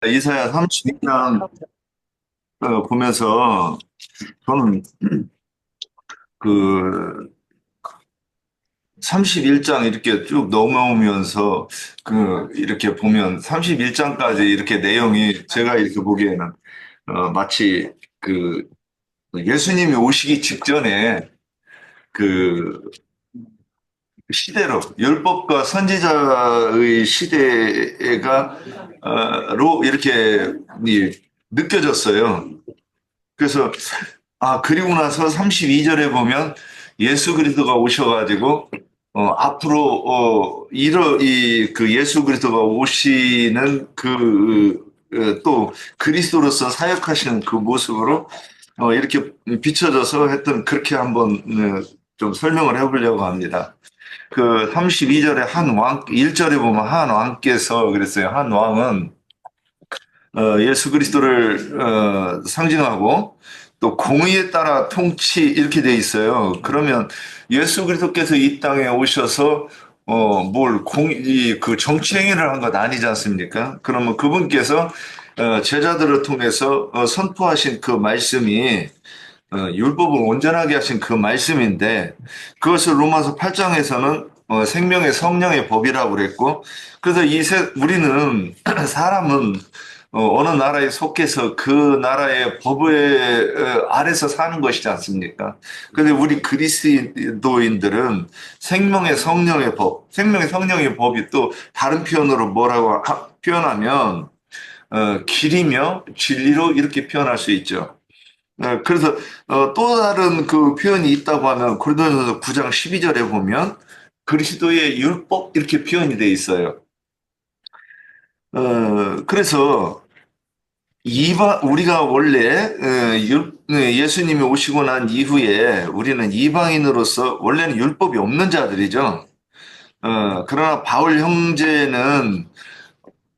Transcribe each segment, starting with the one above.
이사야 32장 보면서 저는 그 31장 이렇게 쭉 넘어오면서 이렇게 보면 31장까지 이렇게 내용이 제가 이렇게 보기에는 마치 그 예수님이 오시기 직전에 그 시대로 율법과 선지자의 시대가 로 이렇게 느껴졌어요. 그래서 그리고 나서 32절에 보면 예수 그리스도가 오셔가지고, 앞으로, 그 예수 그리스도가 오시는 또 그리스도로서 사역하시는 그 모습으로, 이렇게 비춰져서 했던, 그렇게 한번, 좀 설명을 해보려고 합니다. 그 32절에 한 왕, 1절에 보면 한 왕께서 그랬어요. 한 왕은 예수 그리스도를 상징하고 또 공의에 따라 통치 이렇게 돼 있어요. 그러면 예수 그리스도께서 이 땅에 오셔서 뭘 그 정치 행위를 한 것 아니지 않습니까? 그러면 그분께서 제자들을 통해서 선포하신 그 말씀이 율법을 온전하게 하신 그 말씀인데 그것을 로마서 8장에서는 생명의 성령의 법이라고 그랬고 그래서 우리는 사람은 어느 나라에 속해서 그 나라의 법의 아래서 사는 것이지 않습니까? 근데 우리 그리스도인들은 생명의 성령의 법이 또 다른 표현으로 뭐라고 표현하면 길이며 진리로 이렇게 표현할 수 있죠. 그래서 또 다른 그 표현이 있다고 하면 고린도전서 9장 12절에 보면 그리스도의 율법 이렇게 표현이 돼 있어요. 그래서 우리가 원래 예수님이 오시고 난 이후에 우리는 이방인으로서 원래는 율법이 없는 자들이죠. 그러나 바울 형제는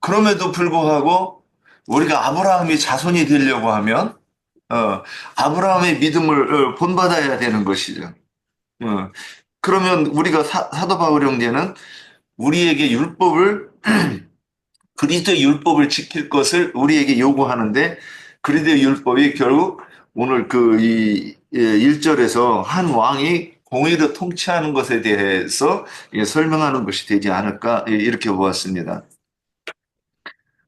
그럼에도 불구하고 우리가 아브라함이 자손이 되려고 하면 아브라함의 믿음을 본받아야 되는 것이죠. 어, 그러면 우리가 사도 바울 형제는 우리에게 그리스도의 율법을 지킬 것을 우리에게 요구하는데 그리스도의 율법이 결국 오늘 이 1절에서 한 왕이 공의로 통치하는 것에 대해서 설명하는 것이 되지 않을까 이렇게 보았습니다.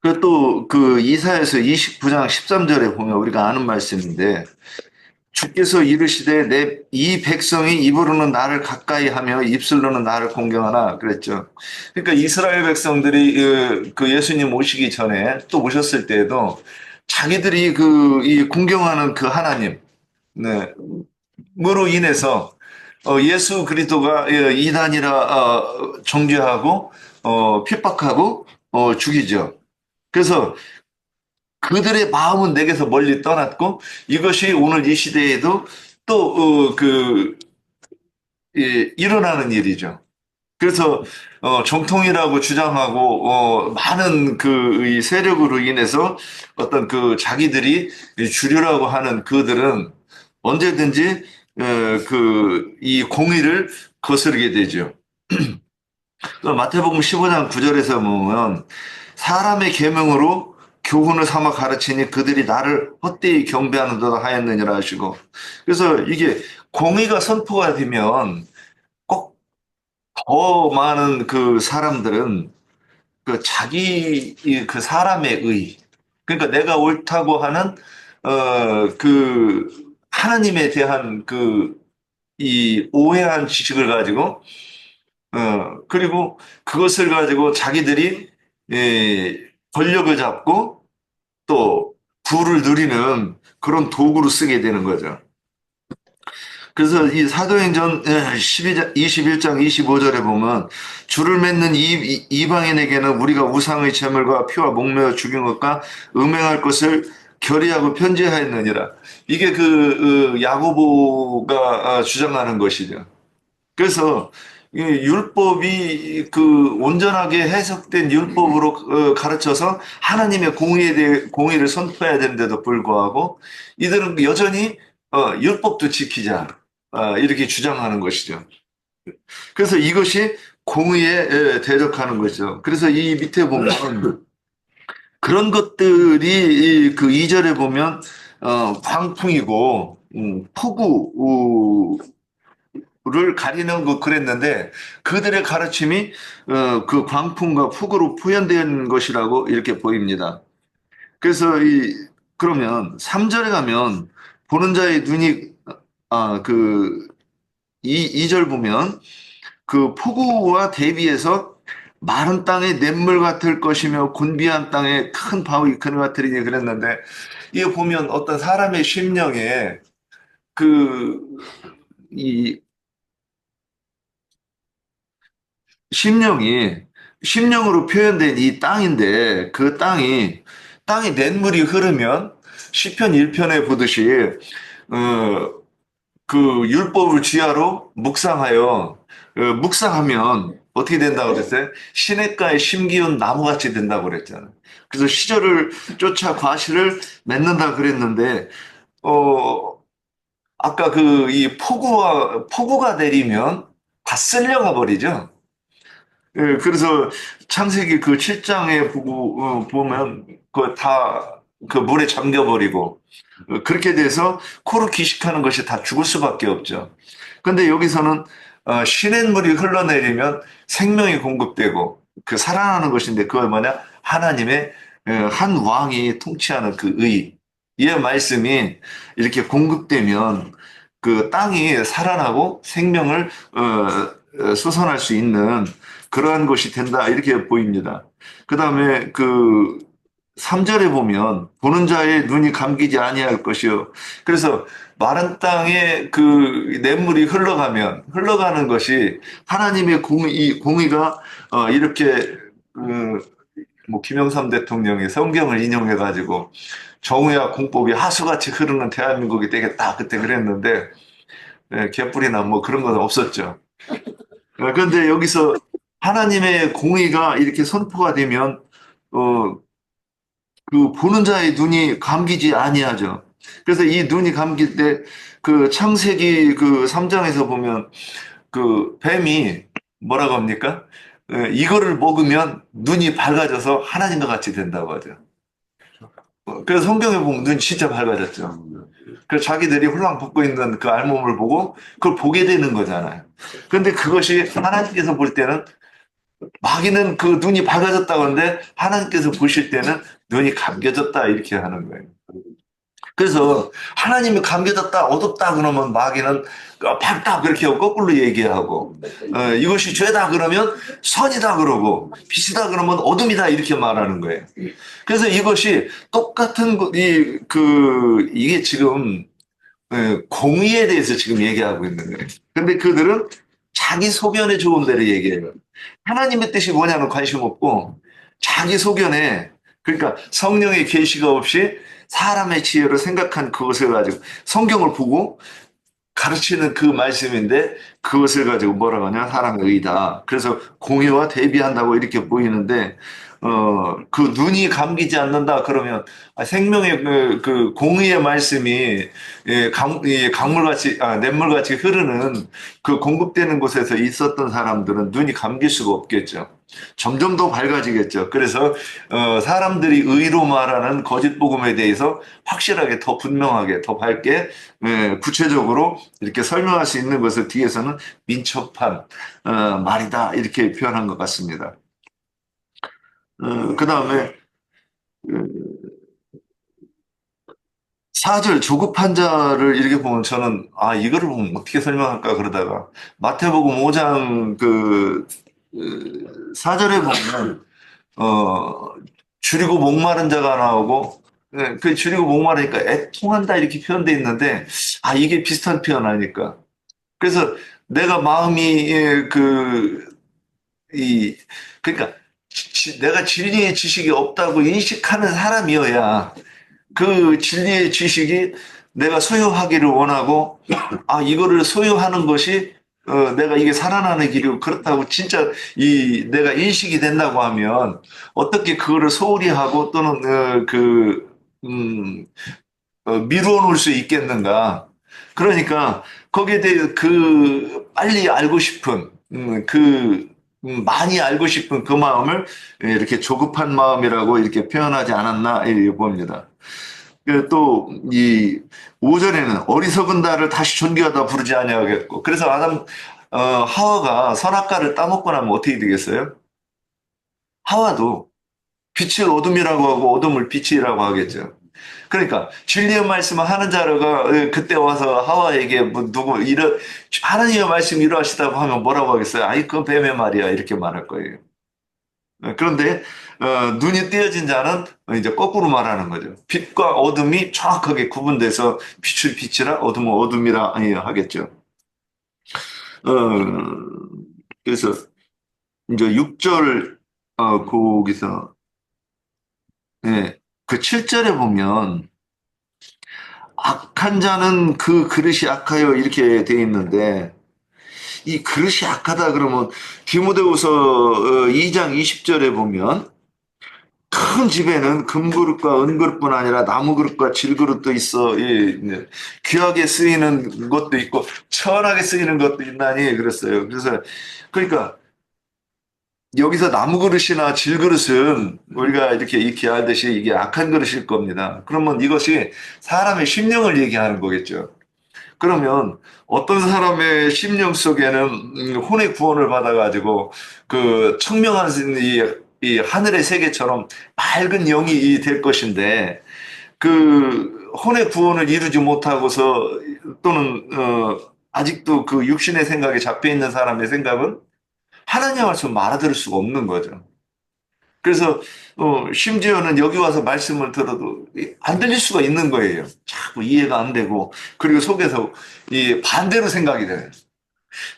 그리고 또 그 이사야서 29장 13절에 보면 우리가 아는 말씀인데 주께서 이르시되 내 이 백성이 입으로는 나를 가까이 하며 입술로는 나를 공경하나 그랬죠. 그러니까 이스라엘 백성들이 그 예수님 오시기 전에 또 오셨을 때에도 자기들이 이 공경하는 그 하나님, 네, 으로 인해서 예수 그리스도가 이단이라 정죄하고 핍박하고 죽이죠. 그래서 그들의 마음은 내게서 멀리 떠났고 이것이 오늘 이 시대에도 또 일어나는 일이죠. 그래서 정통이라고 주장하고 많은 이 세력으로 인해서 어떤 그 자기들이 주류라고 하는 그들은 언제든지 이 공의를 거스르게 되죠. 또 마태복음 15장 9절에서 보면 사람의 계명으로 교훈을 삼아 가르치니 그들이 나를 헛되이 경배하는도다 하였느니라 하시고 그래서 이게 공의가 선포가 되면 꼭 더 많은 그 사람들은 그 자기 그 사람의 의 그러니까 내가 옳다고 하는 그 하나님에 대한 이 오해한 지식을 가지고 그리고 그것을 가지고 자기들이 권력을 잡고 또 부를 누리는 그런 도구로 쓰게 되는 거죠. 그래서 이 사도행전 12장, 21장 25절에 보면 줄을 맺는 이방인에게는 우리가 우상의 제물과 피와 목매어 죽인 것과 음행할 것을 결의하고 편지하였느니라. 이게 야고보가 주장하는 것이죠. 그래서 이 율법이 온전하게 해석된 율법으로 가르쳐서 하나님의 공의를 선포해야 되는데도 불구하고 이들은 여전히 율법도 지키자 이렇게 주장하는 것이죠. 그래서 이것이 공의에 대적하는 것이죠. 그래서 이 밑에 보면 그런 것들이 그 2절에 보면 광풍이고 폭우를 가리는 거 그랬는데 그들의 가르침이 그 광풍과 폭우로 표현된 것이라고 이렇게 보입니다. 그래서 그러면 3절에 가면 보는 자의 눈이 그 2절 보면 그 폭우와 대비해서 마른 땅의 냇물 같을 것이며 곤비한 땅에 큰 바위 그늘 같으리니 그랬는데 이거 보면 어떤 사람의 심령에 그 이 심령이 심령으로 표현된 이 땅인데 그 땅이 냇물이 흐르면 시편 1편에 보듯이 어, 그 율법을 지하로 묵상하여 묵상하면 어떻게 된다고 그랬어요? 시냇가에 심기운 나무같이 된다고 그랬잖아요. 그래서 시절을 쫓아 과실을 맺는다 그랬는데 어 아까 그 이 폭우가 내리면 다 쓸려가 버리죠. 예, 그래서 창세기 그 7장에 보면 그 다 그 물에 잠겨버리고 그렇게 돼서 코로 기식하는 것이 다 죽을 수밖에 없죠. 근데 여기서는 시냇물이 흘러내리면 생명이 공급되고 그 살아나는 것인데 그걸 뭐냐? 하나님의 한 왕이 통치하는 그 이의 말씀이 이렇게 공급되면 그 땅이 살아나고 생명을 솟아날 수 있는 그러한 것이 된다 이렇게 보입니다. 그 다음에 그 3절에 보면 보는 자의 눈이 감기지 아니할 것이요. 그래서 마른 땅에 그 냇물이 흘러가는 것이 하나님의 공의가 이렇게 뭐 김영삼 대통령이 성경을 인용해 가지고 정의와 공법이 하수같이 흐르는 대한민국이 되겠다 그때 그랬는데 개뿔이나 뭐 그런 건 없었죠. 그런데 여기서 하나님의 공의가 이렇게 선포가 되면 어, 그 보는 자의 눈이 감기지 아니하죠. 그래서 이 눈이 감길 때 그 창세기 그 3장에서 보면 그 뱀이 뭐라고 합니까? 이거를 먹으면 눈이 밝아져서 하나님과 같이 된다고 하죠. 그래서 성경에 보면 눈이 진짜 밝아졌죠. 그래서 자기들이 홀랑 벗고 있는 그 알몸을 보고 그걸 보게 되는 거잖아요. 근데 그것이 하나님께서 볼 때는 마귀는 그 눈이 밝아졌다고 하는데 하나님께서 보실 때는 눈이 감겨졌다 이렇게 하는 거예요. 그래서 하나님이 감겨졌다 어둡다 그러면 마귀는 밝다 그렇게 하고 거꾸로 얘기하고 이것이 죄다 그러면 선이다 그러고 빛이다 그러면 어둠이다 이렇게 말하는 거예요. 그래서 이것이 똑같은 이게 지금 공의에 대해서 지금 얘기하고 있는 거예요. 근데 그들은 자기 소견에 좋은 대로 얘기해요. 하나님의 뜻이 뭐냐는 관심 없고 자기 소견에 그러니까 성령의 계시가 없이 사람의 지혜로 생각한 그것을 가지고 성경을 보고 가르치는 그 말씀인데 그것을 가지고 뭐라고 하냐 사랑의 의다. 그래서 공의와 대비한다고 이렇게 보이는데 그 눈이 감기지 않는다 그러면 생명의 그 공의의 말씀이 강물같이 냇물같이 흐르는 그 공급되는 곳에서 있었던 사람들은 눈이 감길 수가 없겠죠. 점점 더 밝아지겠죠. 그래서 사람들이 의로 말하는 거짓 복음에 대해서 확실하게 더 분명하게 더 밝게 구체적으로 이렇게 설명할 수 있는 것을 뒤에서는 민첩한 말이다 이렇게 표현한 것 같습니다. 그 다음에 4절 조급한 자를 이렇게 보면 저는 이거를 보면 어떻게 설명할까 그러다가 마태복음 5장 4절에 보면 어 줄이고 목마른 자가 나오고 그 줄이고 목마르니까 애통한다 이렇게 표현되어 있는데 이게 비슷한 표현 아닐까. 그래서 내가 마음이 이 그러니까 내가 진리의 지식이 없다고 인식하는 사람이어야 그 진리의 지식이 내가 소유하기를 원하고, 이거를 소유하는 것이, 내가 이게 살아나는 길이고, 그렇다고 진짜 내가 인식이 된다고 하면, 어떻게 그거를 소홀히 하고 또는, 미루어 놓을 수 있겠는가. 그러니까, 거기에 대해 빨리 알고 싶은, 많이 알고 싶은 그 마음을 이렇게 조급한 마음이라고 이렇게 표현하지 않았나 봅니다. 또, 오전에는 어리석은 나를 다시 존귀하다 부르지 아니하겠고. 그래서 하와가 선악과를 따먹고 나면 어떻게 되겠어요? 하와도 빛을 어둠이라고 하고 어둠을 빛이라고 하겠죠. 그러니까 진리의 말씀을 하는 자가 그때 와서 하와에게 뭐 하나님의 말씀 이러하시다고 하면 뭐라고 하겠어요? 아이 그건 뱀의 말이야 이렇게 말할 거예요. 그런데 눈이 띄어진 자는 이제 거꾸로 말하는 거죠. 빛과 어둠이 정확하게 구분돼서 빛을 빛이라 어둠은 어둠이라 하겠죠. 어, 그래서 이제 6절 거기서 예, 그 7절에 보면 악한 자는 그 그릇이 악하여 이렇게 돼 있는데 이 그릇이 악하다 그러면 디모데후서 2장 20절에 보면 큰 집에는 금그릇과 은그릇뿐 아니라 나무그릇과 질그릇도 있어. 예, 귀하게 쓰이는 것도 있고 천하게 쓰이는 것도 있나니 그랬어요. 그래서 그러니까 여기서 나무그릇이나 질그릇은 우리가 이렇게 익히 알듯이 이게 악한 그릇일 겁니다. 그러면 이것이 사람의 심령을 얘기하는 거겠죠. 그러면 어떤 사람의 심령 속에는 혼의 구원을 받아가지고 그 청명한 이 하늘의 세계처럼 맑은 영이 될 것인데 그 혼의 구원을 이루지 못하고서 또는 아직도 그 육신의 생각에 잡혀 있는 사람의 생각은 하나님 말씀 알아들을 수가 없는 거죠. 그래서 심지어는 여기 와서 말씀을 들어도 안 들릴 수가 있는 거예요. 자꾸 이해가 안 되고 그리고 속에서 이 반대로 생각이 돼요.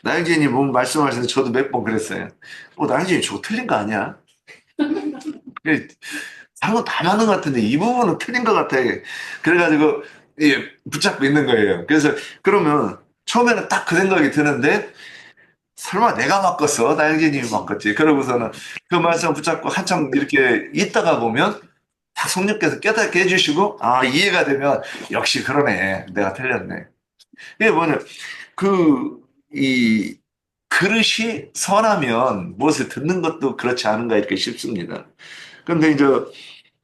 나영진이 뭐 말씀하시는데 저도 몇 번 그랬어요. 나영진이 저거 틀린 거 아니야? 잘못 다 맞는 것 같은데 이 부분은 틀린 것 같아. 그래가지고 붙잡고 있는 거예요. 그래서 그러면 처음에는 딱 그 생각이 드는데 설마 내가 바꿨어? 나영진님이 바꿨지. 그러고서는 그 말씀 붙잡고 한참 이렇게 있다가 보면 딱 성령께서 깨닫게 해주시고, 아, 이해가 되면 역시 그러네. 내가 틀렸네. 이게 뭐냐. 그, 이, 그릇이 선하면 무엇을 듣는 것도 그렇지 않은가 이렇게 싶습니다. 근데 이제,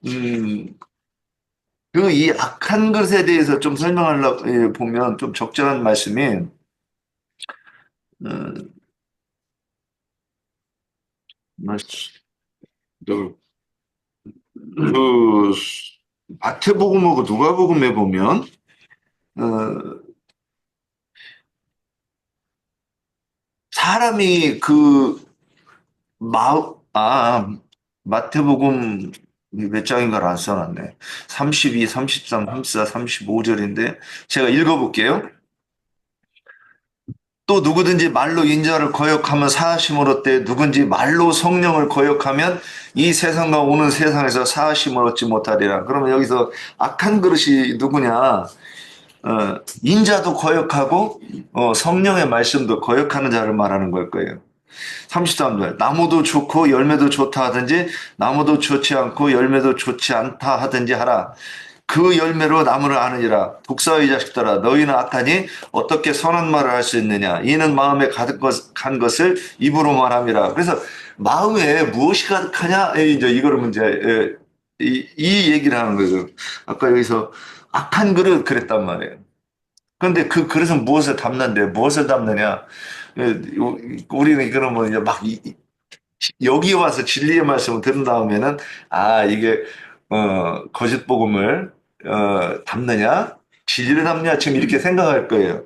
음, 이 악한 것에 대해서 좀 설명하려고 보면 좀 적절한 말씀이, 어, 그, 그 마태복음하고 누가복음에 보면 어, 사람이 마태복음 몇 장인가를 안 써놨네. 32, 33, 34, 35절인데 제가 읽어볼게요. 또 누구든지 말로 인자를 거역하면 사하심을 얻되 누군지 말로 성령을 거역하면 이 세상과 오는 세상에서 사하심을 얻지 못하리라. 그러면 여기서 악한 그릇이 누구냐? 인자도 거역하고 성령의 말씀도 거역하는 자를 말하는 걸 거예요. 33절 나무도 좋고 열매도 좋다 하든지 나무도 좋지 않고 열매도 좋지 않다 하든지 하라. 그 열매로 나무를 아느니라. 독사의 자식들아 너희는 악하니 어떻게 선한 말을 할 수 있느냐. 이는 마음에 가득한 것을 입으로 말함이라. 그래서 마음에 무엇이 가득하냐. 이제 이거를 문제 이 얘기를 하는 거죠. 아까 여기서 악한 그릇 그랬단 말이에요. 그런데 그 그릇은 무엇을 담는데 무엇을 담느냐? 우리는 그러면 이제 막 여기 와서 진리의 말씀을 들은 다음에는 이게 거짓 복음을 담느냐? 진리를 담느냐? 지금 이렇게 생각할 거예요.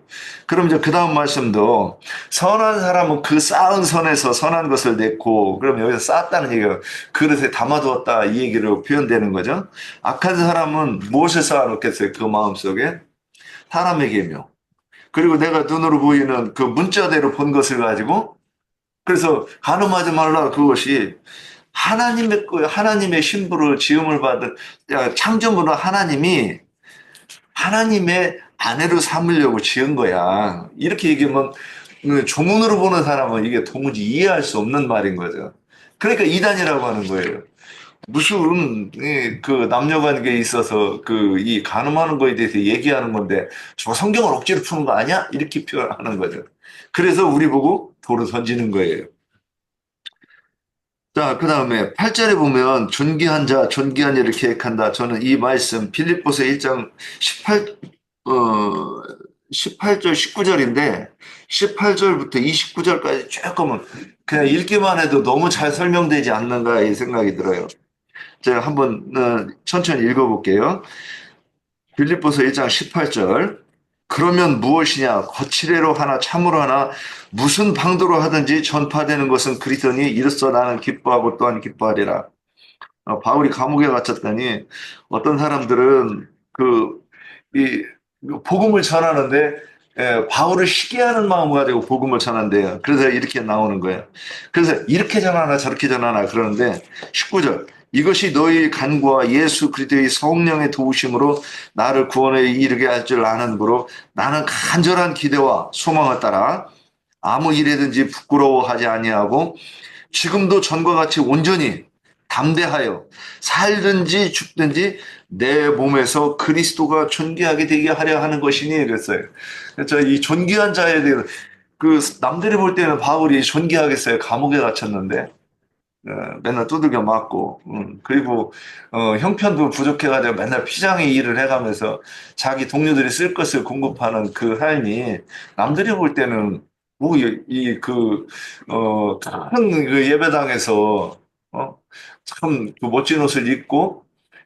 그럼 이제 그 다음 말씀도 선한 사람은 그 쌓은 선에서 선한 것을 냈고 그럼 여기서 쌓았다는 얘기가 그릇에 담아두었다 이 얘기로 표현되는 거죠. 악한 사람은 무엇을 쌓아놓겠어요? 그 마음속에 사람의 계명. 그리고 내가 눈으로 보이는 그 문자대로 본 것을 가지고 그래서 간음하지 말라 그것이 하나님의 거 하나님의 신부로 지음을 받은 창조물은 하나님이 하나님의 아내로 삼으려고 지은 거야. 이렇게 얘기하면 조문으로 보는 사람은 이게 도무지 이해할 수 없는 말인 거죠. 그러니까 이단이라고 하는 거예요. 무슨 그 남녀 관계에 있어서 그 이 간음하는 거에 대해서 얘기하는 건데 저 성경을 억지로 푸는 거 아니야? 이렇게 표현하는 거죠. 그래서 우리 보고 돌을 던지는 거예요. 자, 그 다음에 8절에 보면 존귀한 자, 존귀한 일을 계획한다. 저는 이 말씀 빌립보서 1장 18, 어, 18절, 19절인데 18절부터 29절까지 조금은 그냥 읽기만 해도 너무 잘 설명되지 않는가 이 생각이 들어요. 제가 한번 천천히 읽어볼게요. 빌립보서 1장 18절. 그러면 무엇이냐? 거칠애로 하나 참으로 하나 무슨 방도로 하든지 전파되는 것은 그리스도니 이로써 나는 기뻐하고 또한 기뻐하리라. 바울이 감옥에 갇혔더니 어떤 사람들은 이 복음을 전하는데 바울을 시기하는 마음을 가지고 복음을 전한대요. 그래서 이렇게 나오는 거예요. 그래서 이렇게 전하나 저렇게 전하나 그러는데 19절 이것이 너희 간구와 예수 그리스도의 성령의 도우심으로 나를 구원에 이르게 할 줄 아는 거로 나는 간절한 기대와 소망을 따라 아무 일에든지 부끄러워하지 아니하고 지금도 전과 같이 온전히 담대하여 살든지 죽든지 내 몸에서 그리스도가 존귀하게 되게 하려 하는 것이니 그랬어요. 그래서 이 존귀한 자에 대해 남들이 볼 때는 바울이 존귀하겠어요. 감옥에 갇혔는데 맨날 두들겨 맞고 그리고 형편도 부족해가지고 맨날 피장의 일을 해가면서 자기 동료들이 쓸 것을 공급하는 그 삶이 남들이 볼 때는 뭐이그어큰그 예배당에서 참 그 멋진 옷을 입고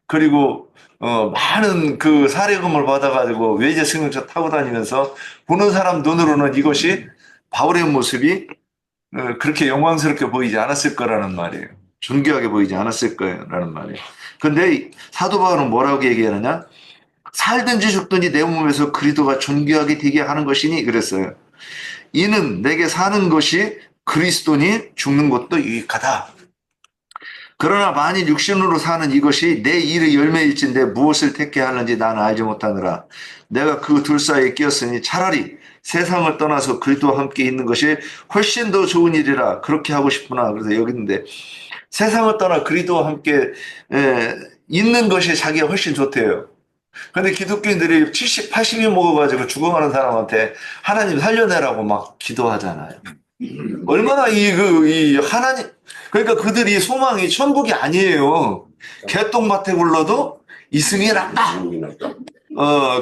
그리고 많은 그 사례금을 받아가지고 외제 승용차 타고 다니면서 보는 사람 눈으로는 이것이 바울의 모습이 그렇게 영광스럽게 보이지 않았을 거라는 말이에요. 존귀하게 보이지 않았을 거라는 말이에요. 근데 사도 바울은 뭐라고 얘기하느냐? 살든지 죽든지 내 몸에서 그리스도가 존귀하게 되게 하는 것이니 그랬어요. 이는 내게 사는 것이 그리스도니 죽는 것도 유익하다. 그러나 만일 육신으로 사는 이것이 내 일의 열매일진데 무엇을 택해 하는지 나는 알지 못하느라 내가 그 둘 사이에 끼었으니 차라리 세상을 떠나서 그리스도와 함께 있는 것이 훨씬 더 좋은 일이라 그렇게 하고 싶구나. 그래서 여기 있는데 세상을 떠나 그리스도와 함께 있는 것이 자기가 훨씬 좋대요. 근데 기독교인들이 70, 80이 먹어가지고 죽어가는 사람한테 하나님 살려내라고 막 기도하잖아요. 얼마나 이 하나님, 그러니까 그들이 소망이 천국이 아니에요. 개똥밭에 굴러도 이승이 낫다.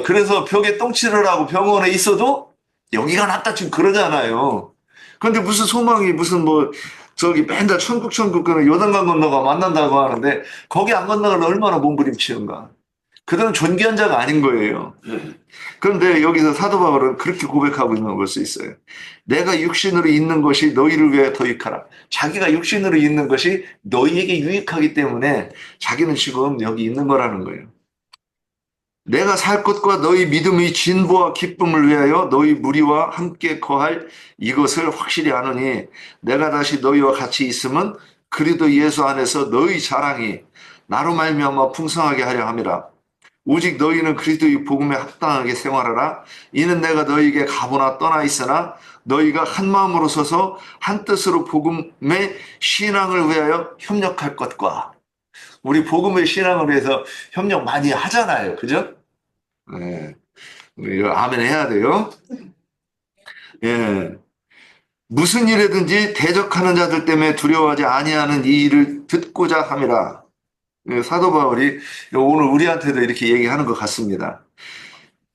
그래서 벽에 똥칠을 하고 병원에 있어도 여기가 낫다 지금 그러잖아요. 근데 무슨 소망이 무슨 뭐 저기 맨날 천국 그는 요단강 건너가 만난다고 하는데 거기 안 건너가면 얼마나 몸부림치는가. 그들은 존귀한 자가 아닌 거예요. 그런데 여기서 사도 바울은 그렇게 고백하고 있는 걸 볼 수 있어요. 내가 육신으로 있는 것이 너희를 위해 더 유익하라. 자기가 육신으로 있는 것이 너희에게 유익하기 때문에 자기는 지금 여기 있는 거라는 거예요. 내가 살 것과 너희 믿음의 진보와 기쁨을 위하여 너희 무리와 함께 거할 이것을 확실히 아노니 내가 다시 너희와 같이 있으면 그리스도 예수 안에서 너희 자랑이 나로 말미암아 풍성하게 하려 함이라. 오직 너희는 그리스도의 복음에 합당하게 생활하라. 이는 내가 너희에게 가보나 떠나 있으나 너희가 한 마음으로 서서 한 뜻으로 복음의 신앙을 위하여 협력할 것과 우리 복음의 신앙을 위해서 협력 많이 하잖아요. 그죠? 네. 이거 아멘 해야 돼요. 예. 무슨 일이든지 대적하는 자들 때문에 두려워하지 아니하는 이 일을 듣고자 함이라. 사도 바울이 오늘 우리한테도 이렇게 얘기하는 것 같습니다.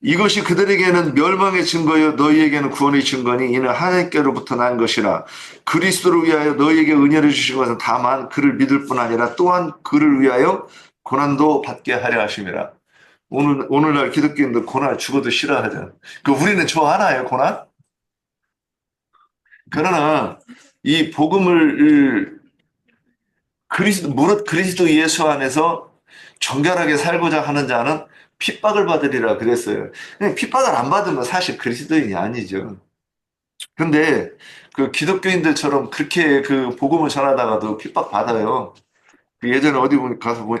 이것이 그들에게는 멸망의 증거요 너희에게는 구원의 증거니 이는 하나님께로부터 난 것이라. 그리스도를 위하여 너희에게 은혜를 주신 것은 다만 그를 믿을 뿐 아니라 또한 그를 위하여 고난도 받게 하려 하심이라. 오늘날 기독교인들 고난 죽어도 싫어하잖아. 우리는 좋아하나요, 고난? 그러나 이 복음을 무릇 그리스도 예수 안에서 정결하게 살고자 하는 자는 핍박을 받으리라 그랬어요. 핍박을 안 받으면 사실 그리스도인이 아니죠. 근데 그 기독교인들처럼 그렇게 그 복음을 전하다가도 핍박 받아요. 예전에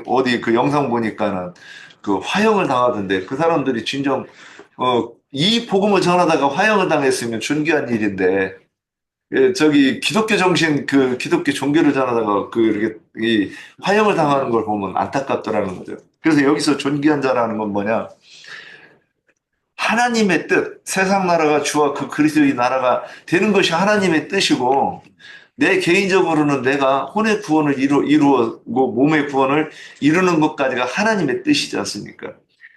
어디 그 영상 보니까는 그 화형을 당하던데 그 사람들이 진정 이 복음을 전하다가 화형을 당했으면 존귀한 일인데 저기 기독교 정신 그 기독교 종교를 전하다가 이렇게 이 화형을 당하는 걸 보면 안타깝더라는 거죠. 그래서 여기서 존귀한 자라는 건 뭐냐? 하나님의 뜻, 세상 나라가 주와 그 그리스도의 나라가 되는 것이 하나님의 뜻이고 내 개인적으로는 내가 혼의 구원을 이루고 몸의 구원을 이루는 것까지가 하나님의 뜻이지 않습니까?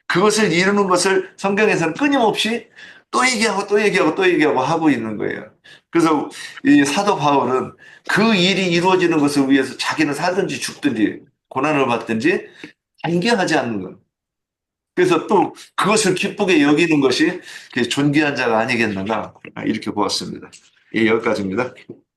그것을 이루는 것을 성경에서는 끊임없이 또 얘기하고 또 얘기하고 또 얘기하고 하고 있는 거예요. 그래서 이 사도 바울은 그 일이 이루어지는 것을 위해서 자기는 살든지 죽든지 고난을 받든지 경계하지 않는 것. 그래서 또 그것을 기쁘게 여기는 것이 존귀한 자가 아니겠는가 이렇게 보았습니다. 예, 여기까지입니다.